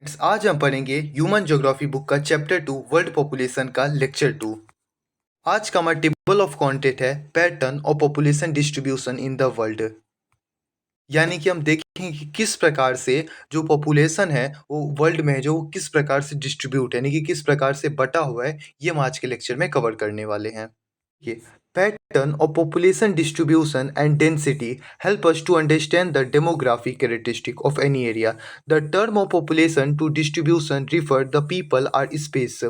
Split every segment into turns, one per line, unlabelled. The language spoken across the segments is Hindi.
आज हम पढ़ेंगे ह्यूमन ज्योग्राफी बुक का चैप्टर 2 वर्ल्ड पॉपुलेशन का लेक्चर 2। आज का हमारा टेबल ऑफ कंटेंट है pattern of population distribution in the world. यानी कि हम देखेंगे कि किस प्रकार से जो पॉपुलेशन है वो वर्ल्ड में है जो किस प्रकार से डिस्ट्रीब्यूट है, यानी कि किस प्रकार से बटा हुआ है, ये हम आज के लेक्चर में कवर करने वाले हैं। ये pattern of population distribution and density help us to understand the demographic characteristic of any area. The term of population to distribution refer the people or space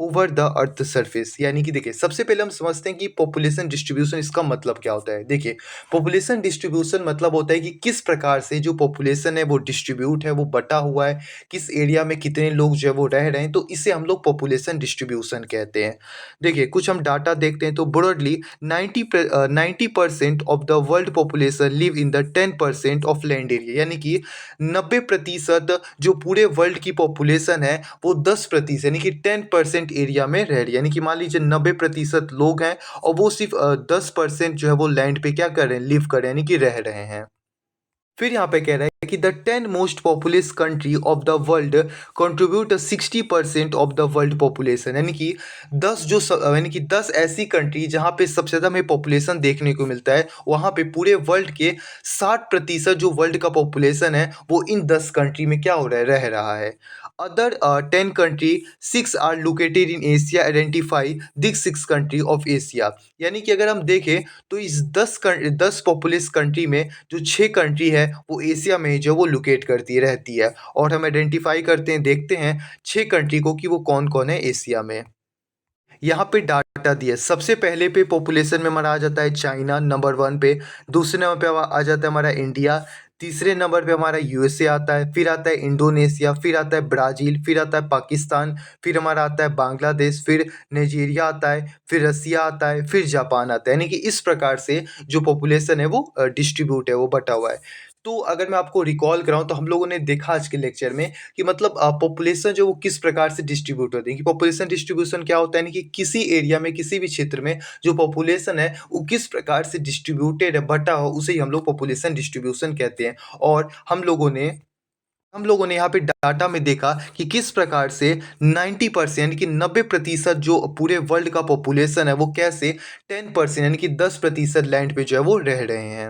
over the earth surface. यानी कि देखिए, सबसे पहले हम समझते हैं कि पॉपुलेशन डिस्ट्रीब्यूशन इसका मतलब क्या होता है। देखिए, पॉपुलेशन डिस्ट्रीब्यूशन मतलब होता है कि किस प्रकार से जो पॉपुलेशन है वो डिस्ट्रीब्यूट है, वो बटा हुआ है, किस एरिया में कितने लोग जो है वो रह रहे हैं, तो इसे हम लोग पॉपुलेशन डिस्ट्रीब्यूशन कहते हैं। देखिए, कुछ हम डाटा देखते हैं तो broadly 90% of the world population live in the 10% of land area. यानी कि 90% जो पूरे वर्ल्ड की पॉपुलेशन है वो 10% यानी कि 10% एरिया में रह रही है। यानी कि मान लीजिए 90% लोग हैं और वो सिर्फ 10% जो है वो लैंड पे क्या कर रहे हैं, लिव कर रहे हैं, यानी कि रह रहे हैं। फिर यहाँ पे कह रहा है कि the 10 most populous country of the world contribute 60% of the world population. यानी कि 10 ऐसी कंट्री जहाँ पे सबसे ज़्यादा हमें पॉपुलेशन देखने को मिलता है, वहाँ पे पूरे वर्ल्ड के 60% जो वर्ल्ड का पॉपुलेशन है वो इन 10 कंट्री में क्या हो रहा है, रह रहा है। Other 10 country 6 are located in Asia, identify this 6 country of Asia. यानी कि अगर हम देखें तो इस 10 पॉपुलस कंट्री में जो 6 कंट्री है वो एशिया में जो वो लोकेट करती रहती है, और हम आइडेंटिफाई करते हैं, देखते हैं 6 कंट्री को कि वो कौन कौन है एशिया में। यहाँ पे डाटा दिया, सबसे पहले पे पॉपुलेशन में हमारा आ जाता है चाइना नंबर 1 पे, दूसरे नंबर पे आ जाता है हमारा इंडिया, तीसरे नंबर पे हमारा यूएसए आता है, फिर आता है इंडोनेशिया, फिर आता है ब्राज़ील, फिर आता है पाकिस्तान, फिर हमारा आता है बांग्लादेश, फिर नाइजीरिया आता है, फिर रसिया आता है, फिर जापान आता है। यानी कि इस प्रकार से जो पॉपुलेशन है वो डिस्ट्रीब्यूट है, वो बटा हुआ है। तो अगर मैं आपको रिकॉल कराऊँ तो हम लोगों ने देखा आज के लेक्चर में कि मतलब पॉपुलेशन जो वो किस प्रकार से डिस्ट्रीब्यूट होती है, कि पॉपुलेशन डिस्ट्रीब्यूशन क्या होता है, यानी कि किसी एरिया में, किसी भी क्षेत्र में जो पॉपुलेशन है वो किस प्रकार से डिस्ट्रीब्यूटेड है, बटा हो, उसे ही हम लोग पॉपुलेशन डिस्ट्रीब्यूशन कहते हैं। और हम लोगों ने यहाँ पे डाटा में देखा कि किस प्रकार से 90% यानी कि 90% जो पूरे वर्ल्ड का पॉपुलेशन है वो कैसे 10% यानी कि 10% लैंड पे जो है वो रह रहे हैं।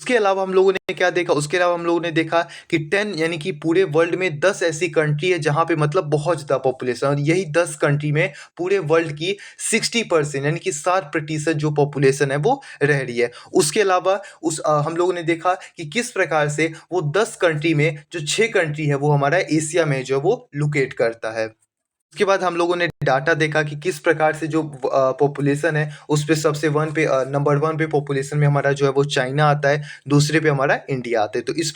उसके अलावा हम लोगों ने क्या देखा, उसके अलावा हम लोगों ने देखा कि 10 यानी कि पूरे वर्ल्ड में 10 ऐसी कंट्री है जहाँ पे मतलब बहुत ज़्यादा पॉपुलेशन, और यही 10 कंट्री में पूरे वर्ल्ड की 60% यानी कि 60% जो पॉपुलेशन है वो रह रही है। उसके अलावा हम लोगों ने देखा कि किस प्रकार से वो 10 कंट्री में जो 6 कंट्री है वो हमारा एशिया में जो है वो लोकेट करता है। उसके बाद हम लोगों ने डाटा देखा कि किस प्रकार से जो पॉपुलेशन है उस पे सबसे नंबर 1 पे पॉपुलेशन में हमारा जो है वो चाइना आता है, दूसरे पे हमारा इंडिया आता है। तो इस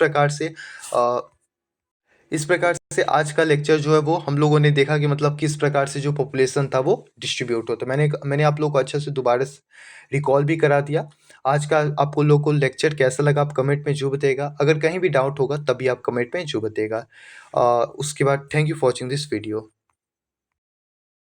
प्रकार से आज का लेक्चर जो है वो हम लोगों ने देखा कि मतलब किस प्रकार से जो पॉपुलेशन था वो डिस्ट्रीब्यूट होता है। मैंने आप लोगों को अच्छे से दोबारा से रिकॉल भी करा दिया। आज का आपको लोगों को लेक्चर कैसा लगा आप कमेंट में ज़रूर बताइएगा। अगर कहीं भी डाउट होगा तभी आप कमेंट में ज़रूर बताइएगा। उसके बाद thank you for watching this video.